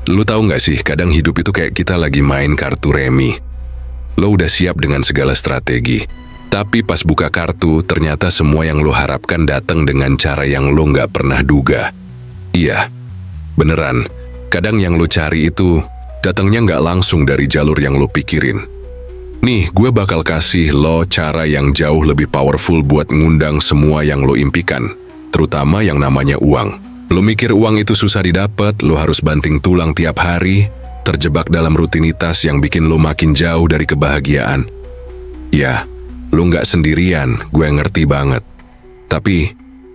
Lu tahu nggak sih, kadang hidup itu kayak kita lagi main kartu remi. Lo udah siap dengan segala strategi. Tapi pas buka kartu, ternyata semua yang lo harapkan datang dengan cara yang lo nggak pernah duga. Iya, beneran. Kadang yang lo cari itu datangnya nggak langsung dari jalur yang lo pikirin. Nih, gue bakal kasih lo cara yang jauh lebih powerful buat ngundang semua yang lo impikan. Terutama yang namanya uang. Lo mikir uang itu susah didapat, lo harus banting tulang tiap hari, terjebak dalam rutinitas yang bikin lo makin jauh dari kebahagiaan. Ya, lo nggak sendirian, gue ngerti banget. Tapi,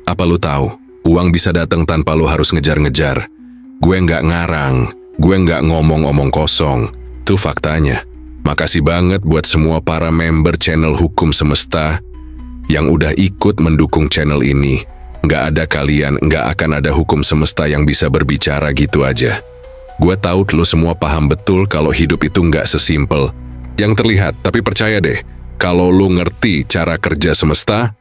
apa lo tahu, uang bisa datang tanpa lo harus ngejar-ngejar. Gue nggak ngarang, gue nggak ngomong-omong kosong. Tuh faktanya. Makasih banget buat semua para member channel Hukum Semesta yang udah ikut mendukung channel ini. Nggak ada kalian, nggak akan ada Hukum Semesta yang bisa berbicara gitu aja. Gue tahu lo semua paham betul kalau hidup itu nggak sesimpel yang terlihat, tapi percaya deh, kalau lo ngerti cara kerja semesta,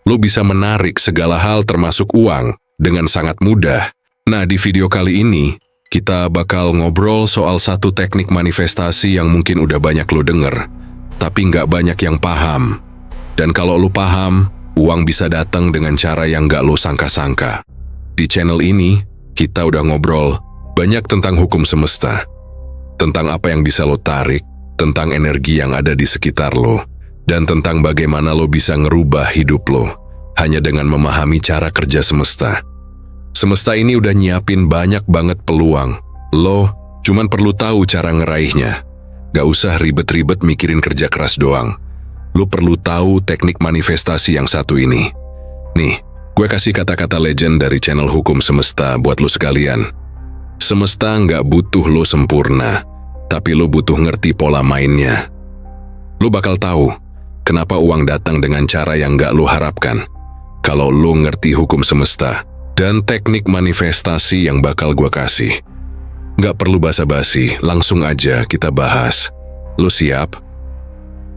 lo bisa menarik segala hal termasuk uang dengan sangat mudah. Nah, di video kali ini, kita bakal ngobrol soal satu teknik manifestasi yang mungkin udah banyak lo denger, tapi nggak banyak yang paham. Dan kalau lo paham, uang bisa datang dengan cara yang nggak lo sangka-sangka. Di channel ini, kita udah ngobrol banyak tentang hukum semesta, tentang apa yang bisa lo tarik, tentang energi yang ada di sekitar lo, dan tentang bagaimana lo bisa ngerubah hidup lo hanya dengan memahami cara kerja semesta. Semesta ini udah nyiapin banyak banget peluang. Lo cuman perlu tahu cara ngeraihnya. Gak usah ribet-ribet mikirin kerja keras doang. Lo perlu tahu teknik manifestasi yang satu ini. Nih, gue kasih kata-kata legend dari channel Hukum Semesta buat lo sekalian. Semesta nggak butuh lo sempurna, tapi lo butuh ngerti pola mainnya. Lo bakal tahu kenapa uang datang dengan cara yang nggak lo harapkan. Kalau lo ngerti hukum semesta dan teknik manifestasi yang bakal gue kasih. Nggak perlu basa-basi, langsung aja kita bahas. Lo siap?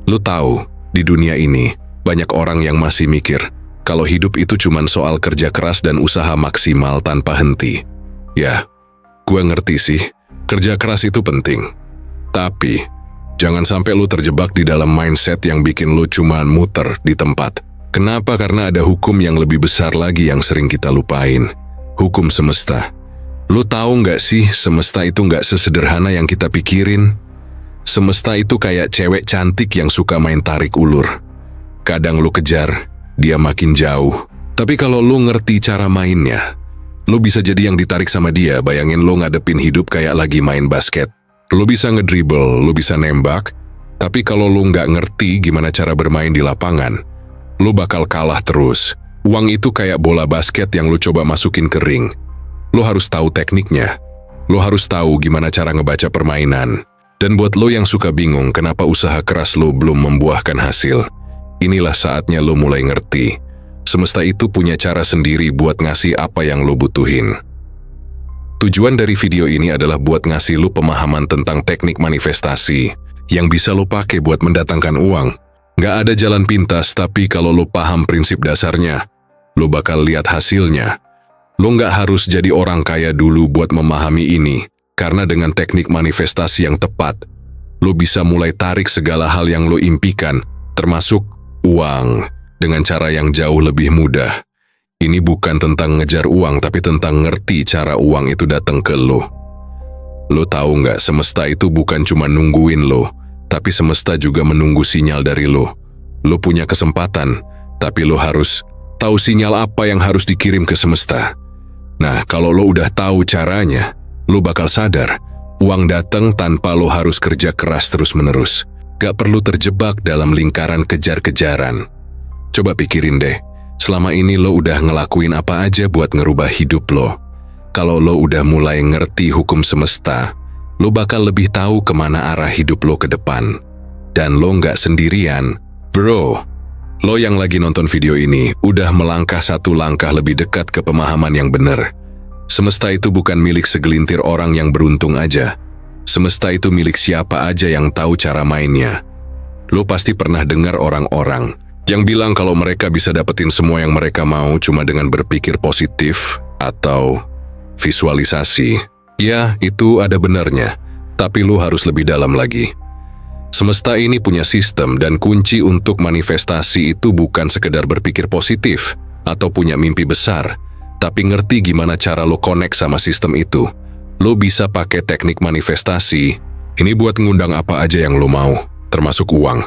Lo tahu, di dunia ini banyak orang yang masih mikir kalau hidup itu cuman soal kerja keras dan usaha maksimal tanpa henti. Ya, gue ngerti sih, kerja keras itu penting. Tapi, jangan sampai lu terjebak di dalam mindset yang bikin lu cuma muter di tempat. Kenapa? Karena ada hukum yang lebih besar lagi yang sering kita lupain. Hukum semesta. Lu tahu nggak sih, semesta itu nggak sesederhana yang kita pikirin. Semesta itu kayak cewek cantik yang suka main tarik ulur. Kadang lu kejar, dia makin jauh. Tapi kalau lu ngerti cara mainnya, lu bisa jadi yang ditarik sama dia. Bayangin lu ngadepin hidup kayak lagi main basket. Lu bisa ngedribble, lu bisa nembak, tapi kalau lu nggak ngerti gimana cara bermain di lapangan, lu bakal kalah terus. Uang itu kayak bola basket yang lu coba masukin ke ring. Lu harus tahu tekniknya. Lu harus tahu gimana cara ngebaca permainan. Dan buat lu yang suka bingung kenapa usaha keras lu belum membuahkan hasil, inilah saatnya lu mulai ngerti. Semesta itu punya cara sendiri buat ngasih apa yang lu butuhin. Tujuan dari video ini adalah buat ngasih lu pemahaman tentang teknik manifestasi yang bisa lu pakai buat mendatangkan uang. Nggak ada jalan pintas, tapi kalau lu paham prinsip dasarnya, lu bakal lihat hasilnya. Lu nggak harus jadi orang kaya dulu buat memahami ini, karena dengan teknik manifestasi yang tepat, lu bisa mulai tarik segala hal yang lu impikan, termasuk uang, dengan cara yang jauh lebih mudah. Ini bukan tentang ngejar uang, tapi tentang ngerti cara uang itu datang ke lo. Lo tahu nggak, semesta itu bukan cuma nungguin lo, tapi semesta juga menunggu sinyal dari lo. Lo punya kesempatan, tapi lo harus tahu sinyal apa yang harus dikirim ke semesta. Nah, kalau lo udah tahu caranya, lo bakal sadar, uang datang tanpa lo harus kerja keras terus-menerus. Gak perlu terjebak dalam lingkaran kejar-kejaran. Coba pikirin deh, selama ini lo udah ngelakuin apa aja buat ngerubah hidup lo. Kalau lo udah mulai ngerti hukum semesta, lo bakal lebih tahu kemana arah hidup lo ke depan. Dan lo nggak sendirian, bro. Lo yang lagi nonton video ini udah melangkah satu langkah lebih dekat ke pemahaman yang benar. Semesta itu bukan milik segelintir orang yang beruntung aja. Semesta itu milik siapa aja yang tahu cara mainnya. Lo pasti pernah dengar orang-orang yang bilang kalau mereka bisa dapetin semua yang mereka mau cuma dengan berpikir positif atau visualisasi. Ya, itu ada benarnya, tapi lu harus lebih dalam lagi. Semesta ini punya sistem dan kunci untuk manifestasi itu bukan sekedar berpikir positif atau punya mimpi besar, tapi ngerti gimana cara lo connect sama sistem itu. Lo bisa pakai teknik manifestasi, ini buat ngundang apa aja yang lo mau, termasuk uang.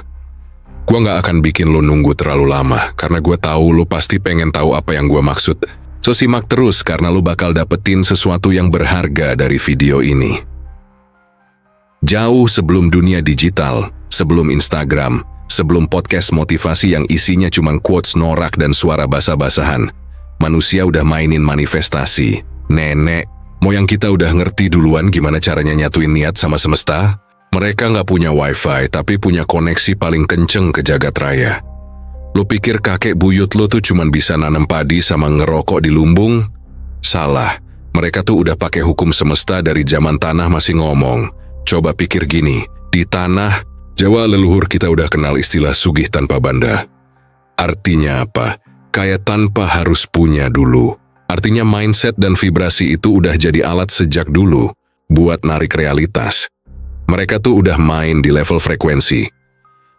Gua nggak akan bikin lo nunggu terlalu lama, karena gue tahu lo pasti pengen tahu apa yang gue maksud. So simak terus karena lo bakal dapetin sesuatu yang berharga dari video ini. Jauh sebelum dunia digital, sebelum Instagram, sebelum podcast motivasi yang isinya cuma quotes norak dan suara basa-basahan, manusia udah mainin manifestasi. Nenek moyang kita udah ngerti duluan gimana caranya nyatuin niat sama semesta. Mereka nggak punya wifi tapi punya koneksi paling kenceng ke jagat raya. Lo pikir kakek buyut lo tuh cuma bisa nanam padi sama ngerokok di lumbung? Salah, mereka tuh udah pakai hukum semesta dari zaman tanah masih ngomong. Coba pikir gini, di tanah, Jawa leluhur kita udah kenal istilah sugih tanpa banda. Artinya apa? Kaya tanpa harus punya dulu. Artinya mindset dan vibrasi itu udah jadi alat sejak dulu buat narik realitas. Mereka tuh udah main di level frekuensi.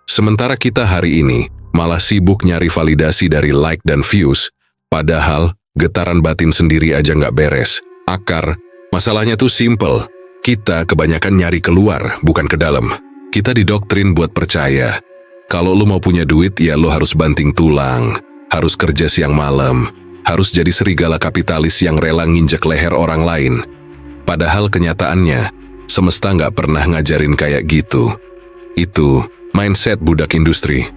Sementara kita hari ini malah sibuk nyari validasi dari like dan views, padahal getaran batin sendiri aja nggak beres. Akar, masalahnya tuh simple. Kita kebanyakan nyari keluar, bukan ke dalam. Kita didoktrin buat percaya. Kalau lo mau punya duit, ya lo harus banting tulang, harus kerja siang malam, harus jadi serigala kapitalis yang rela nginjek leher orang lain. Padahal kenyataannya, semesta nggak pernah ngajarin kayak gitu. Itu mindset budak industri.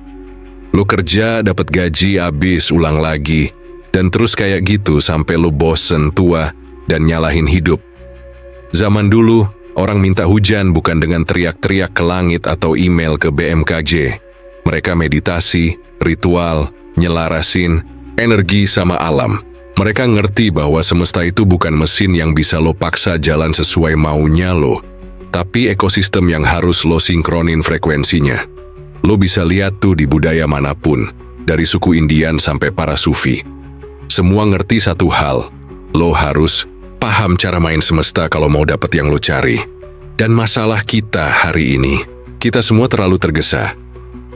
Lo kerja, dapat gaji, abis, ulang lagi, dan terus kayak gitu sampai lo bosen, tua, dan nyalahin hidup. Zaman dulu, orang minta hujan bukan dengan teriak-teriak ke langit atau email ke BMKG. Mereka meditasi, ritual, nyelarasin, energi sama alam. Mereka ngerti bahwa semesta itu bukan mesin yang bisa lo paksa jalan sesuai maunya lo, tapi ekosistem yang harus lo sinkronin frekuensinya. Lo bisa lihat tuh di budaya manapun, dari suku Indian sampai para sufi. Semua ngerti satu hal, lo harus paham cara main semesta kalau mau dapet yang lo cari. Dan masalah kita hari ini, kita semua terlalu tergesa.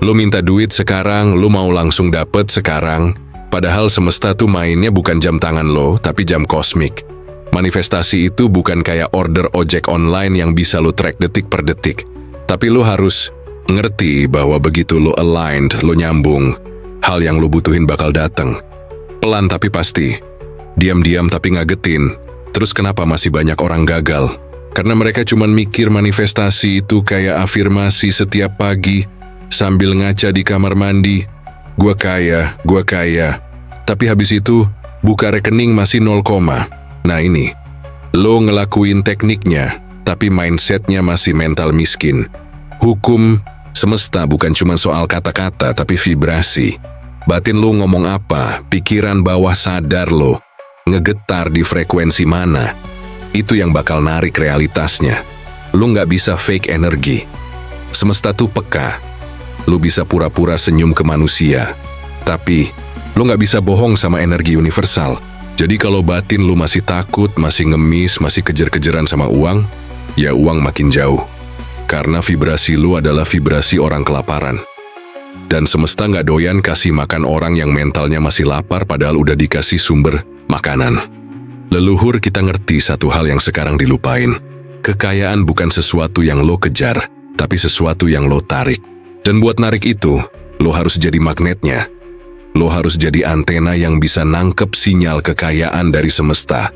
Lo minta duit sekarang, lo mau langsung dapet sekarang, padahal semesta tuh mainnya bukan jam tangan lo, tapi jam kosmik. Manifestasi itu bukan kayak order ojek online yang bisa lo track detik per detik. Tapi lo harus ngerti bahwa begitu lo aligned, lo nyambung, hal yang lo butuhin bakal datang. Pelan tapi pasti, diam-diam tapi ngagetin. Terus kenapa masih banyak orang gagal? Karena mereka cuma mikir manifestasi itu kayak afirmasi setiap pagi, sambil ngaca di kamar mandi. Gua kaya, gua kaya. Tapi habis itu, buka rekening masih 0, nah ini, lo ngelakuin tekniknya, tapi mindsetnya masih mental miskin. Hukum semesta bukan cuma soal kata-kata, tapi vibrasi. Batin lo ngomong apa, pikiran bawah sadar lo ngegetar di frekuensi mana, itu yang bakal narik realitasnya. Lu nggak bisa fake energi. Semesta tuh peka. Lu bisa pura-pura senyum ke manusia, tapi lu nggak bisa bohong sama energi universal. Jadi kalau batin lu masih takut, masih ngemis, masih kejar-kejaran sama uang, ya uang makin jauh. Karena vibrasi lu adalah vibrasi orang kelaparan. Dan semesta nggak doyan kasih makan orang yang mentalnya masih lapar padahal udah dikasih sumber makanan. Leluhur kita ngerti satu hal yang sekarang dilupain. Kekayaan bukan sesuatu yang lo kejar, tapi sesuatu yang lo tarik. Dan buat narik itu, lo harus jadi magnetnya. Lo harus jadi antena yang bisa nangkep sinyal kekayaan dari semesta.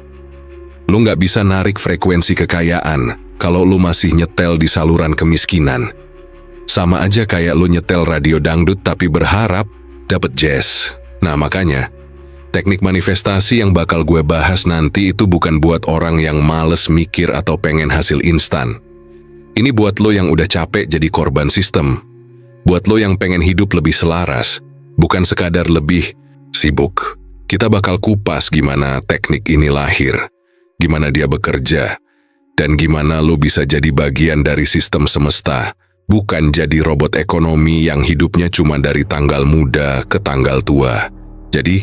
Lo nggak bisa narik frekuensi kekayaan kalau lo masih nyetel di saluran kemiskinan. Sama aja kayak lo nyetel radio dangdut tapi berharap dapet jazz. Nah makanya, teknik manifestasi yang bakal gue bahas nanti itu bukan buat orang yang males mikir atau pengen hasil instan. Ini buat lo yang udah capek jadi korban sistem. Buat lo yang pengen hidup lebih selaras, bukan sekadar lebih sibuk. Kita bakal kupas gimana teknik ini lahir, gimana dia bekerja, dan gimana lo bisa jadi bagian dari sistem semesta, bukan jadi robot ekonomi yang hidupnya cuma dari tanggal muda ke tanggal tua. Jadi,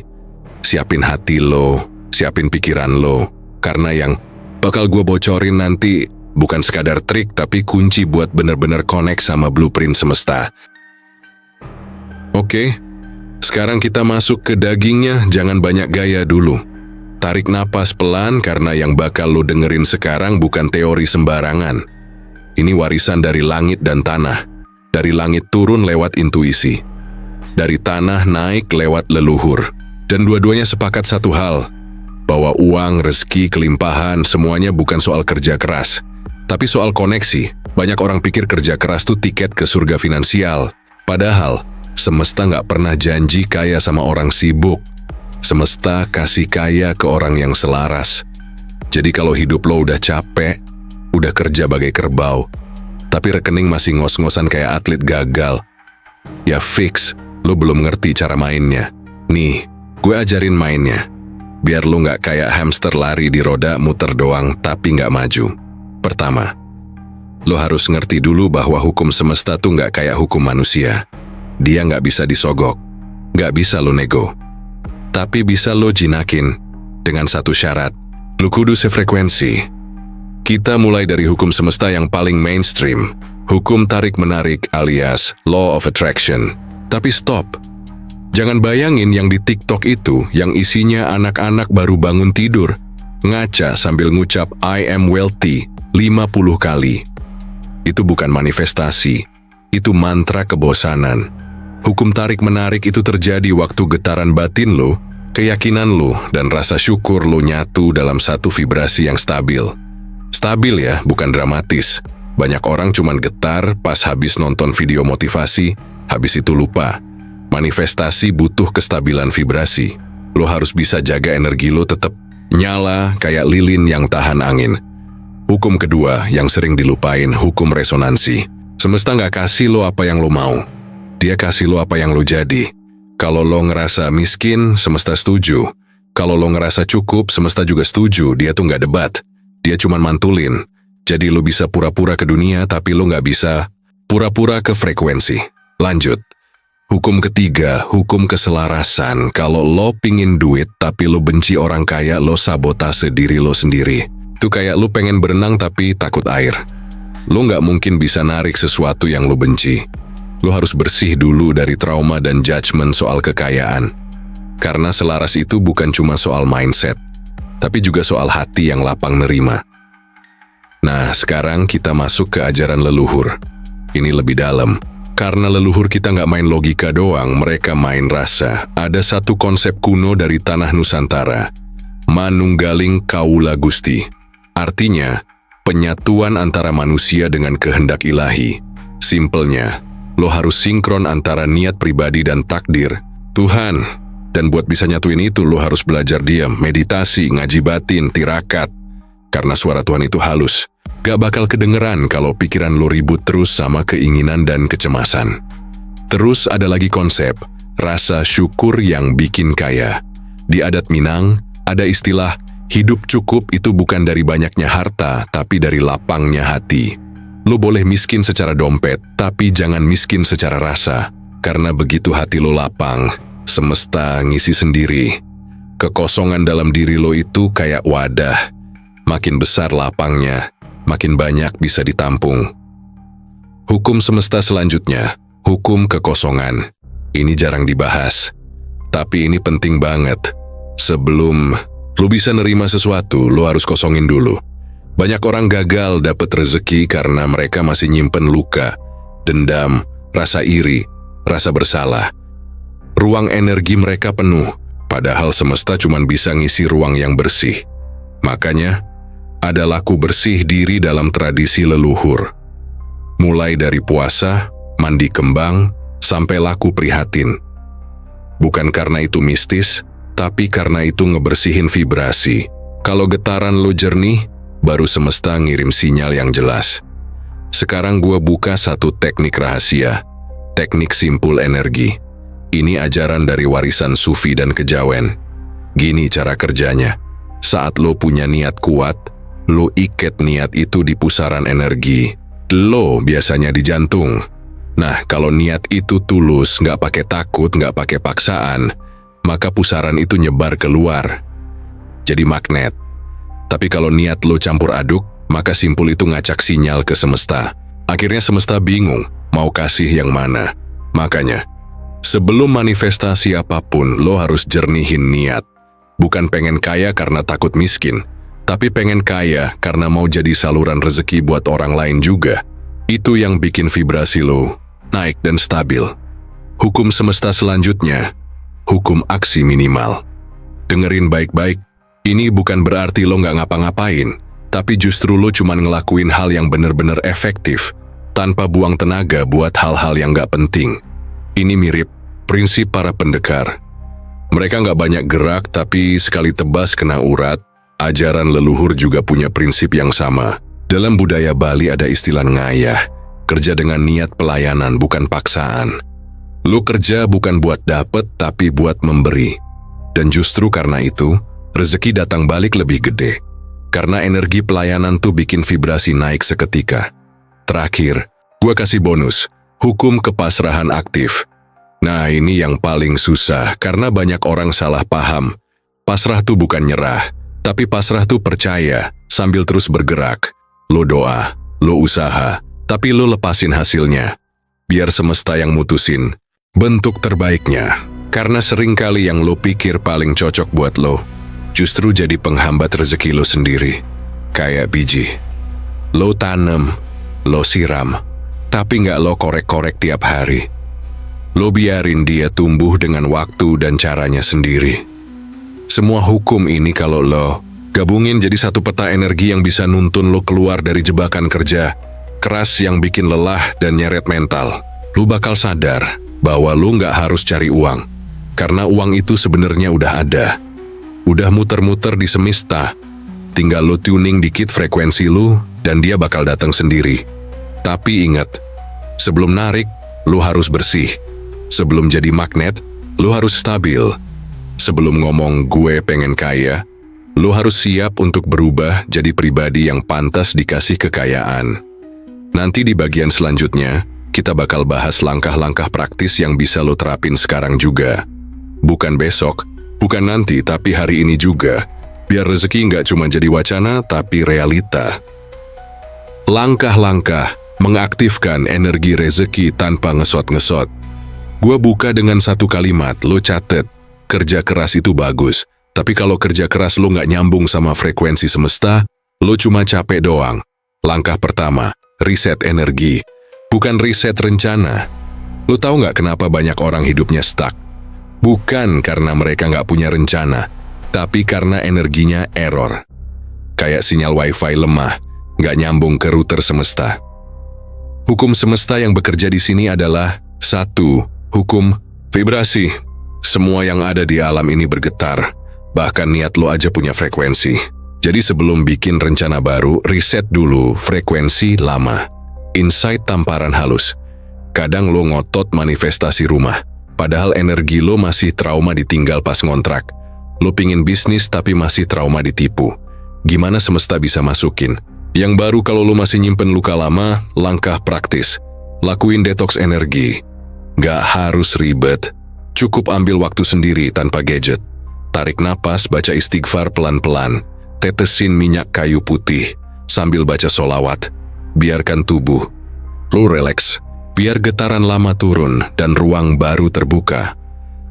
siapin hati lo, siapin pikiran lo, karena yang Bakal gue bocorin nanti, bukan sekadar trik tapi kunci buat bener-bener connect sama blueprint semesta. Oke, sekarang kita masuk ke dagingnya, jangan banyak gaya dulu. Tarik napas pelan karena yang bakal lo dengerin sekarang bukan teori sembarangan. Ini warisan dari langit dan tanah. Dari langit turun lewat intuisi. Dari tanah naik lewat leluhur. Dan dua-duanya sepakat satu hal, bahwa uang, rezeki, kelimpahan semuanya bukan soal kerja keras, tapi soal koneksi. Banyak orang pikir kerja keras tuh tiket ke surga finansial. Padahal, semesta nggak pernah janji kaya sama orang sibuk. Semesta kasih kaya ke orang yang selaras. Jadi kalau hidup lo udah capek, udah kerja bagai kerbau, tapi rekening masih ngos-ngosan kayak atlet gagal, ya fix, lo belum ngerti cara mainnya. Nih, gue ajarin mainnya. Biar lo nggak kayak hamster lari di roda muter doang tapi nggak maju. Pertama, lo harus ngerti dulu bahwa hukum semesta tuh nggak kayak hukum manusia. Dia nggak bisa disogok, nggak bisa lo nego. Tapi bisa lo jinakin dengan satu syarat, lo kudu sefrekuensi. Kita mulai dari hukum semesta yang paling mainstream, hukum tarik-menarik alias Law of Attraction. Tapi stop. Jangan bayangin yang di TikTok itu yang isinya anak-anak baru bangun tidur, ngaca sambil ngucap I am wealthy 50 kali. Itu bukan manifestasi, itu mantra kebosanan. Hukum tarik-menarik itu terjadi waktu getaran batin lo, keyakinan lo, dan rasa syukur lo nyatu dalam satu vibrasi yang stabil. Stabil ya, bukan dramatis. Banyak orang cuman getar pas habis nonton video motivasi, habis itu lupa. Manifestasi butuh kestabilan vibrasi. Lo harus bisa jaga energi lo tetap nyala kayak lilin yang tahan angin. Hukum kedua yang sering dilupain, hukum resonansi. Semesta nggak kasih lo apa yang lo mau. Dia kasih lo apa yang lo jadi. Kalau lo ngerasa miskin, semesta setuju. Kalau lo ngerasa cukup, semesta juga setuju. Dia tuh nggak debat. Dia cuman mantulin. Jadi lo bisa pura-pura ke dunia, tapi lo nggak bisa pura-pura ke frekuensi. Lanjut. Hukum ketiga, hukum keselarasan. Kalau lo pingin duit tapi lo benci orang kaya, lo sabotase diri lo sendiri. Itu kayak lo pengen berenang tapi takut air. Lo nggak mungkin bisa narik sesuatu yang lo benci. Lo harus bersih dulu dari trauma dan judgement soal kekayaan. Karena selaras itu bukan cuma soal mindset, tapi juga soal hati yang lapang nerima. Nah, sekarang kita masuk ke ajaran leluhur. Ini lebih dalam. Karena leluhur kita nggak main logika doang, mereka main rasa. Ada satu konsep kuno dari tanah Nusantara, Manunggaling Kawula Gusti. Artinya, penyatuan antara manusia dengan kehendak ilahi. Simpelnya, lo harus sinkron antara niat pribadi dan takdir Tuhan. Dan buat bisa nyatuin itu, lo harus belajar diam, meditasi, ngaji batin, tirakat. Karena suara Tuhan itu halus. Gak bakal kedengeran kalau pikiran lo ribut terus sama keinginan dan kecemasan. Terus ada lagi konsep, rasa syukur yang bikin kaya. Di adat Minang, ada istilah, hidup cukup itu bukan dari banyaknya harta, tapi dari lapangnya hati. Lo boleh miskin secara dompet, tapi jangan miskin secara rasa. Karena begitu hati lo lapang, semesta ngisi sendiri. Kekosongan dalam diri lo itu kayak wadah. Makin besar lapangnya, makin banyak bisa ditampung. Hukum semesta selanjutnya, hukum kekosongan. Ini jarang dibahas, tapi ini penting banget. Sebelum lo bisa nerima sesuatu, lo harus kosongin dulu. Banyak orang gagal dapat rezeki karena mereka masih nyimpen luka, dendam, rasa iri, rasa bersalah. Ruang energi mereka penuh, padahal semesta cuma bisa ngisi ruang yang bersih. Makanya, ada laku bersih diri dalam tradisi leluhur. Mulai dari puasa, mandi kembang, sampai laku prihatin. Bukan karena itu mistis, tapi karena itu ngebersihin vibrasi. Kalau getaran lo jernih, baru semesta ngirim sinyal yang jelas. Sekarang gua buka satu teknik rahasia, teknik simpul energi. Ini ajaran dari warisan Sufi dan Kejawen. Gini cara kerjanya. Saat lo punya niat kuat, lo iket niat itu di pusaran energi. Lo biasanya di jantung. Nah, kalau niat itu tulus, nggak pakai takut, nggak pakai paksaan, maka pusaran itu nyebar keluar. Jadi magnet. Tapi kalau niat lo campur aduk, maka simpul itu ngacak sinyal ke semesta. Akhirnya semesta bingung mau kasih yang mana. Makanya, sebelum manifestasi apapun, lo harus jernihin niat. Bukan pengen kaya karena takut miskin, tapi pengen kaya karena mau jadi saluran rezeki buat orang lain juga. Itu yang bikin vibrasi lo naik dan stabil. Hukum semesta selanjutnya, hukum aksi minimal. Dengerin baik-baik, ini bukan berarti lo nggak ngapa-ngapain, tapi justru lo cuma ngelakuin hal yang bener-bener efektif, tanpa buang tenaga buat hal-hal yang nggak penting. Ini mirip prinsip para pendekar. Mereka nggak banyak gerak, tapi sekali tebas kena urat. Ajaran leluhur juga punya prinsip yang sama. Dalam budaya Bali ada istilah ngayah, kerja dengan niat pelayanan bukan paksaan. Lu kerja bukan buat dapet, tapi buat memberi. Dan justru karena itu, rezeki datang balik lebih gede. Karena energi pelayanan tuh bikin vibrasi naik seketika. Terakhir, gua kasih bonus, hukum kepasrahan aktif. Nah, ini yang paling susah karena banyak orang salah paham. Pasrah tuh bukan nyerah, tapi pasrah tuh percaya sambil terus bergerak. Lo doa, lo usaha, tapi lo lepasin hasilnya. Biar semesta yang mutusin bentuk terbaiknya. Karena seringkali yang lo pikir paling cocok buat lo, justru jadi penghambat rezeki lo sendiri. Kayak biji. Lo tanam, lo siram, tapi nggak lo korek-korek tiap hari. Lo biarin dia tumbuh dengan waktu dan caranya sendiri. Semua hukum ini kalau lo gabungin jadi satu peta energi yang bisa nuntun lo keluar dari jebakan kerja keras yang bikin lelah dan nyeret mental. Lo bakal sadar bahwa lo nggak harus cari uang, karena uang itu sebenarnya udah ada. Udah muter-muter di semesta. Tinggal lo tuning dikit frekuensi lo dan dia bakal datang sendiri. Tapi ingat, sebelum narik, lo harus bersih. Sebelum jadi magnet, lo harus stabil. Sebelum ngomong gue pengen kaya, lo harus siap untuk berubah jadi pribadi yang pantas dikasih kekayaan. Nanti di bagian selanjutnya, kita bakal bahas langkah-langkah praktis yang bisa lo terapin sekarang juga. Bukan besok, bukan nanti, tapi hari ini juga. Biar rezeki nggak cuma jadi wacana, tapi realita. Langkah-langkah mengaktifkan energi rezeki tanpa ngesot-ngesot. Gua buka dengan satu kalimat, lo catet. Kerja keras itu bagus, tapi kalau kerja keras lo nggak nyambung sama frekuensi semesta, lo cuma capek doang. Langkah pertama, riset energi. Bukan riset rencana. Lo tahu nggak kenapa banyak orang hidupnya stuck? Bukan karena mereka nggak punya rencana, tapi karena energinya error. Kayak sinyal wifi lemah, nggak nyambung ke router semesta. Hukum semesta yang bekerja di sini adalah 1. Hukum vibrasi. Semua yang ada di alam ini bergetar, bahkan niat lo aja punya frekuensi. Jadi sebelum bikin rencana baru, riset dulu frekuensi lama. Insight tamparan halus. Kadang lo ngotot manifestasi rumah, padahal energi lo masih trauma ditinggal pas ngontrak. Lo pingin bisnis tapi masih trauma ditipu. Gimana semesta bisa masukin? Yang baru kalau lo masih nyimpen luka lama, langkah praktis. Lakuin detox energi. Gak harus ribet. Cukup ambil waktu sendiri tanpa gadget. Tarik napas, baca istighfar pelan-pelan. Tetesin minyak kayu putih sambil baca solawat. Biarkan tubuh lo relax. Biar getaran lama turun dan ruang baru terbuka.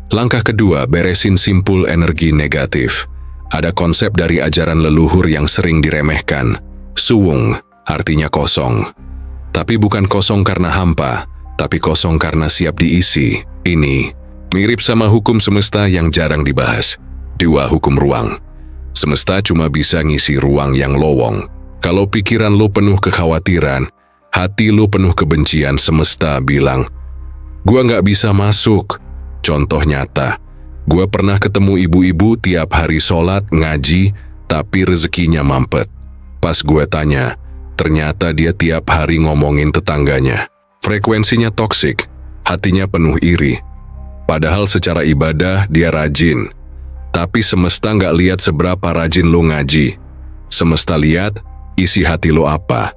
Langkah kedua, beresin simpul energi negatif. Ada konsep dari ajaran leluhur yang sering diremehkan. Suwung, artinya kosong. Tapi bukan kosong karena hampa, tapi kosong karena siap diisi. Ini mirip sama hukum semesta yang jarang dibahas. 2. Hukum ruang. Semesta cuma bisa ngisi ruang yang lowong. Kalau pikiran lo penuh kekhawatiran, hati lo penuh kebencian, semesta bilang, gua nggak bisa masuk. Contoh nyata, gua pernah ketemu ibu-ibu tiap hari sholat, ngaji, tapi rezekinya mampet. Pas gua tanya, ternyata dia tiap hari ngomongin tetangganya. Frekuensinya toksik, hatinya penuh iri. Padahal secara ibadah dia rajin. Tapi semesta nggak lihat seberapa rajin lo ngaji. Semesta lihat isi hati lo apa.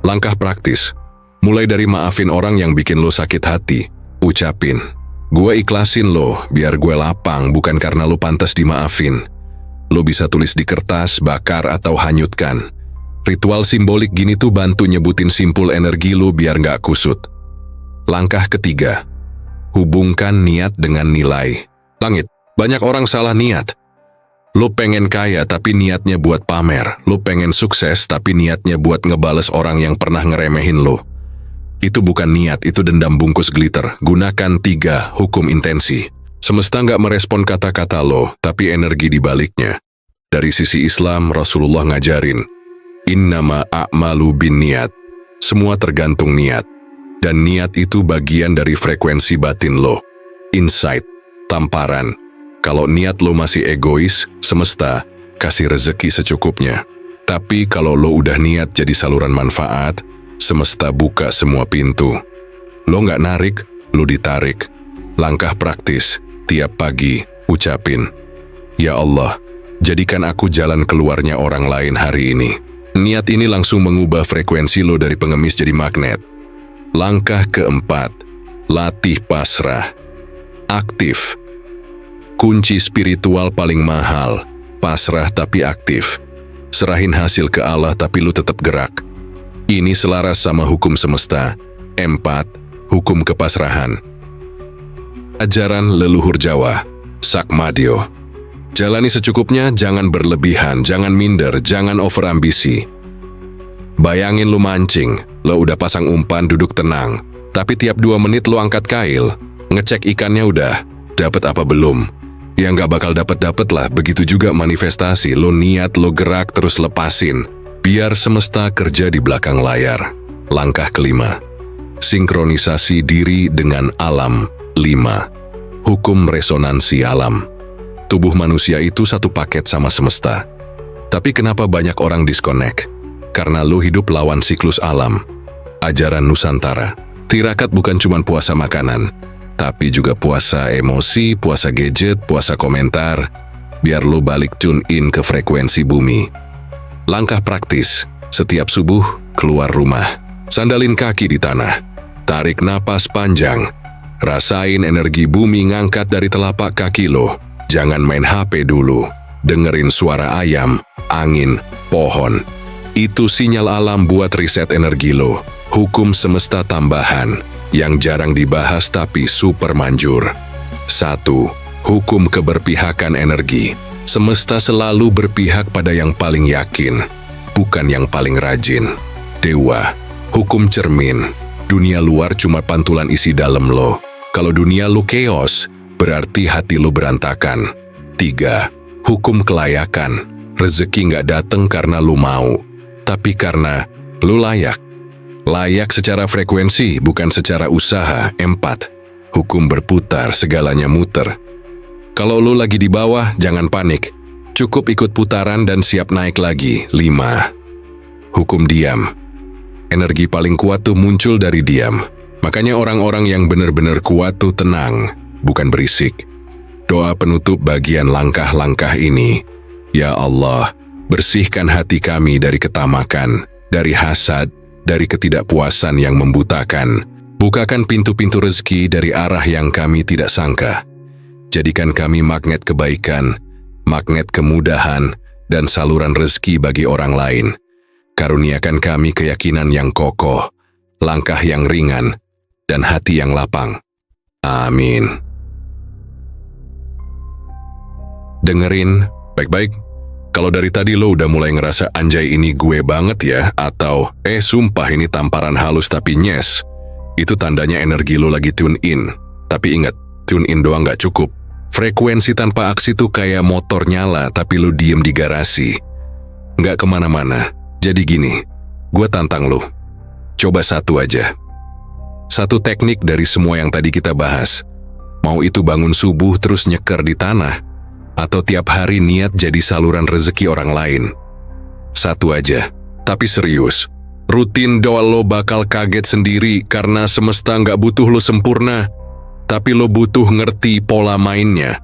Langkah praktis, mulai dari maafin orang yang bikin lo sakit hati. Ucapin, gue ikhlasin lo biar gue lapang, bukan karena lo pantas dimaafin. Lo bisa tulis di kertas, bakar, atau hanyutkan. Ritual simbolik gini tuh bantu nyebutin simpul energi lo biar nggak kusut. Langkah ketiga, hubungkan niat dengan nilai. Langit, banyak orang salah niat. Lo pengen kaya tapi niatnya buat pamer. Lo pengen sukses tapi niatnya buat ngebales orang yang pernah ngeremehin lo. Itu bukan niat, itu dendam bungkus glitter. Gunakan 3 hukum intensi. Semesta nggak merespon kata-kata lo, tapi energi di baliknya. Dari sisi Islam, Rasulullah ngajarin, innama a'malu bin niat. Semua tergantung niat. Dan niat itu bagian dari frekuensi batin lo. Insight, tamparan. Kalau niat lo masih egois, semesta kasih rezeki secukupnya. Tapi kalau lo udah niat jadi saluran manfaat, semesta buka semua pintu. Lo nggak narik, lo ditarik. Langkah praktis, tiap pagi ucapin, ya Allah, jadikan aku jalan keluarnya orang lain hari ini. Niat ini langsung mengubah frekuensi lo dari pengemis jadi magnet. Langkah keempat, latih pasrah. Aktif. Kunci spiritual paling mahal, pasrah tapi aktif. Serahin hasil ke Allah tapi lu tetap gerak. Ini selaras sama hukum semesta. 4. Hukum kepasrahan. Ajaran leluhur Jawa, Sakmadio. Jalani secukupnya, jangan berlebihan, jangan minder, jangan overambisi. Bayangin lu mancing, lo udah pasang umpan duduk tenang, tapi tiap 2 menit lu angkat kail, ngecek ikannya udah, dapat apa belum. Ya nggak bakal dapat lah, begitu juga manifestasi, lo niat, lo gerak terus lepasin. Biar semesta kerja di belakang layar. Langkah kelima, sinkronisasi diri dengan alam. 5. Hukum resonansi alam. Tubuh manusia itu satu paket sama semesta. Tapi kenapa banyak orang disconnect? Karena lo hidup lawan siklus alam. Ajaran Nusantara. Tirakat bukan cuma puasa makanan, tapi juga puasa emosi, puasa gadget, puasa komentar. Biar lo balik tune in ke frekuensi bumi. Langkah praktis, setiap subuh keluar rumah. Sandalin kaki di tanah. Tarik napas panjang. Rasain energi bumi ngangkat dari telapak kaki lo. Jangan main HP dulu. Dengerin suara ayam, angin, pohon. Itu sinyal alam buat riset energi lo. Hukum semesta tambahan yang jarang dibahas tapi super manjur. 1. Hukum keberpihakan energi. Semesta selalu berpihak pada yang paling yakin, bukan yang paling rajin. 2. Hukum cermin. Dunia luar cuma pantulan isi dalam lo. Kalau dunia lo chaos, berarti hati lo berantakan. 3. Hukum kelayakan. Rezeki nggak dateng karena lo mau, tapi karena lo layak. Layak secara frekuensi, bukan secara usaha. 4. Hukum berputar, segalanya muter. Kalau lo lagi di bawah, jangan panik. Cukup ikut putaran dan siap naik lagi. 5. Hukum diam. Energi paling kuat tuh muncul dari diam. Makanya orang-orang yang benar-benar kuat tuh tenang, bukan berisik. Doa penutup bagian langkah-langkah ini. Ya Allah, bersihkan hati kami dari ketamakan, dari hasad, dari ketidakpuasan yang membutakan. Bukakan pintu-pintu rezeki dari arah yang kami tidak sangka. Jadikan kami magnet kebaikan, magnet kemudahan, dan saluran rezeki bagi orang lain. Karuniakan kami keyakinan yang kokoh, langkah yang ringan, dan hati yang lapang. Amin. Dengerin baik-baik. Kalau dari tadi lo udah mulai ngerasa anjay ini gue banget ya, atau sumpah ini tamparan halus tapi nyes, itu tandanya energi lo lagi tune in. Tapi ingat, tune in doang gak cukup. Frekuensi tanpa aksi tuh kayak motor nyala tapi lo diem di garasi. Gak kemana-mana. Jadi gini, gue tantang lo. Coba satu aja. Satu teknik dari semua yang tadi kita bahas. Mau itu bangun subuh terus nyeker di tanah, atau tiap hari niat jadi saluran rezeki orang lain. Satu aja, tapi serius. Rutin doa lo bakal kaget sendiri karena semesta nggak butuh lo sempurna, tapi lo butuh ngerti pola mainnya.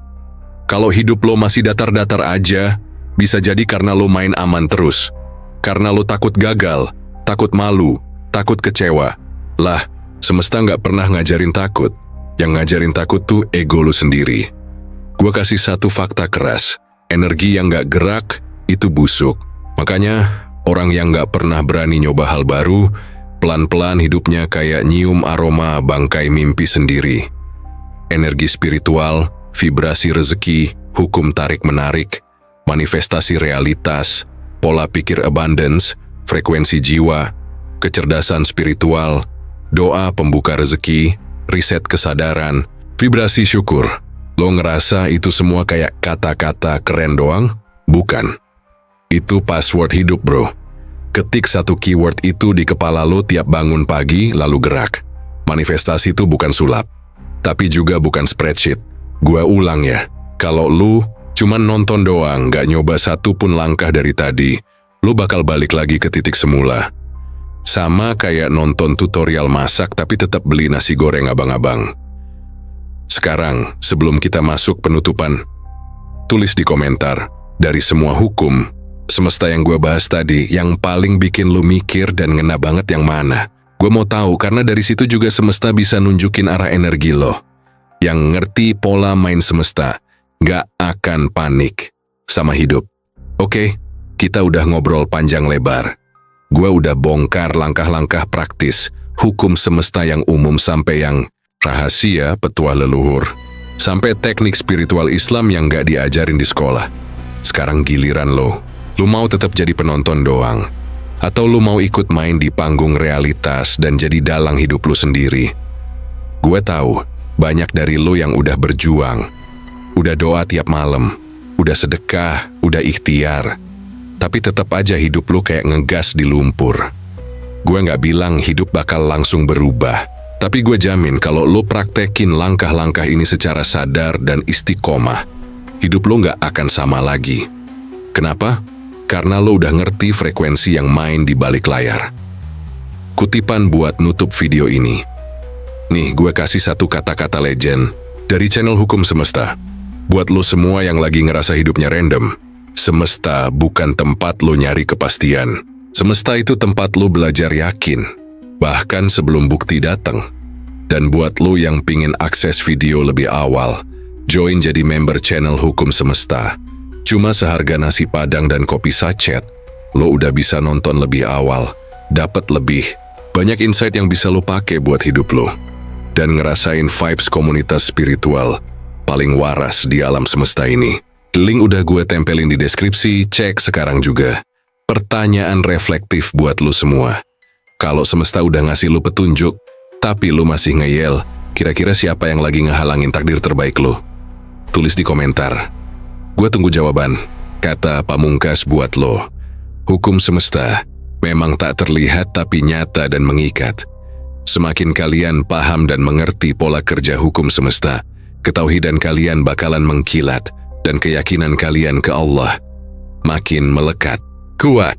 Kalau hidup lo masih datar-datar aja, bisa jadi karena lo main aman terus. Karena lo takut gagal, takut malu, takut kecewa. Lah, semesta nggak pernah ngajarin takut. Yang ngajarin takut tuh ego lo sendiri. Gue kasih satu fakta keras. Energi yang gak gerak, itu busuk. Makanya, orang yang gak pernah berani nyoba hal baru, pelan-pelan hidupnya kayak nyium aroma bangkai mimpi sendiri. Energi spiritual, vibrasi rezeki, hukum tarik-menarik, manifestasi realitas, pola pikir abundance, frekuensi jiwa, kecerdasan spiritual, doa pembuka rezeki, riset kesadaran, vibrasi syukur. Lo ngerasa itu semua kayak kata-kata keren doang? Bukan. Itu password hidup, bro. Ketik satu keyword itu di kepala lo tiap bangun pagi lalu gerak. Manifestasi itu bukan sulap, tapi juga bukan spreadsheet. Gua ulang ya, kalau lu cuman nonton doang, gak nyoba satu pun langkah dari tadi, lu bakal balik lagi ke titik semula. Sama kayak nonton tutorial masak tapi tetap beli nasi goreng abang-abang. Sekarang, sebelum kita masuk penutupan, tulis di komentar, dari semua hukum semesta yang gue bahas tadi, yang paling bikin lu mikir dan ngena banget yang mana? Gue mau tahu karena dari situ juga semesta bisa nunjukin arah energi lo. Yang ngerti pola main semesta, gak akan panik sama hidup. Oke, kita udah ngobrol panjang lebar. Gue udah bongkar langkah-langkah praktis, hukum semesta yang umum sampai yang rahasia petua leluhur, sampai teknik spiritual Islam yang gak diajarin di sekolah. Sekarang giliran lo. Lu mau tetap jadi penonton doang? Atau lu mau ikut main di panggung realitas dan jadi dalang hidup lu sendiri? Gue tahu, banyak dari lu yang udah berjuang, udah doa tiap malam, udah sedekah, udah ikhtiar, tapi tetap aja hidup lu kayak ngegas di lumpur. Gue gak bilang hidup bakal langsung berubah, tapi gue jamin kalau lu praktekin langkah-langkah ini secara sadar dan istiqomah, hidup lu gak akan sama lagi. Kenapa? Karena lo udah ngerti frekuensi yang main di balik layar. Kutipan buat nutup video ini. Nih, gue kasih satu kata-kata legend dari channel Hukum Semesta. Buat lo semua yang lagi ngerasa hidupnya random, semesta bukan tempat lo nyari kepastian. Semesta itu tempat lo belajar yakin, bahkan sebelum bukti datang. Dan buat lo yang pingin akses video lebih awal, join jadi member channel Hukum Semesta. Cuma seharga nasi padang dan kopi sachet, lo udah bisa nonton lebih awal, dapat lebih banyak insight yang bisa lo pakai buat hidup lo, dan ngerasain vibes komunitas spiritual paling waras di alam semesta ini. Link udah gue tempelin di deskripsi, cek sekarang juga. Pertanyaan reflektif buat lo semua. Kalau semesta udah ngasih lo petunjuk, tapi lo masih ngeyel, kira-kira siapa yang lagi ngehalangin takdir terbaik lo? Tulis di komentar. Gue tunggu jawaban. Kata pamungkas buat lo. Hukum semesta memang tak terlihat tapi nyata dan mengikat. Semakin kalian paham dan mengerti pola kerja hukum semesta, ketauhidan kalian bakalan mengkilat dan keyakinan kalian ke Allah makin melekat kuat.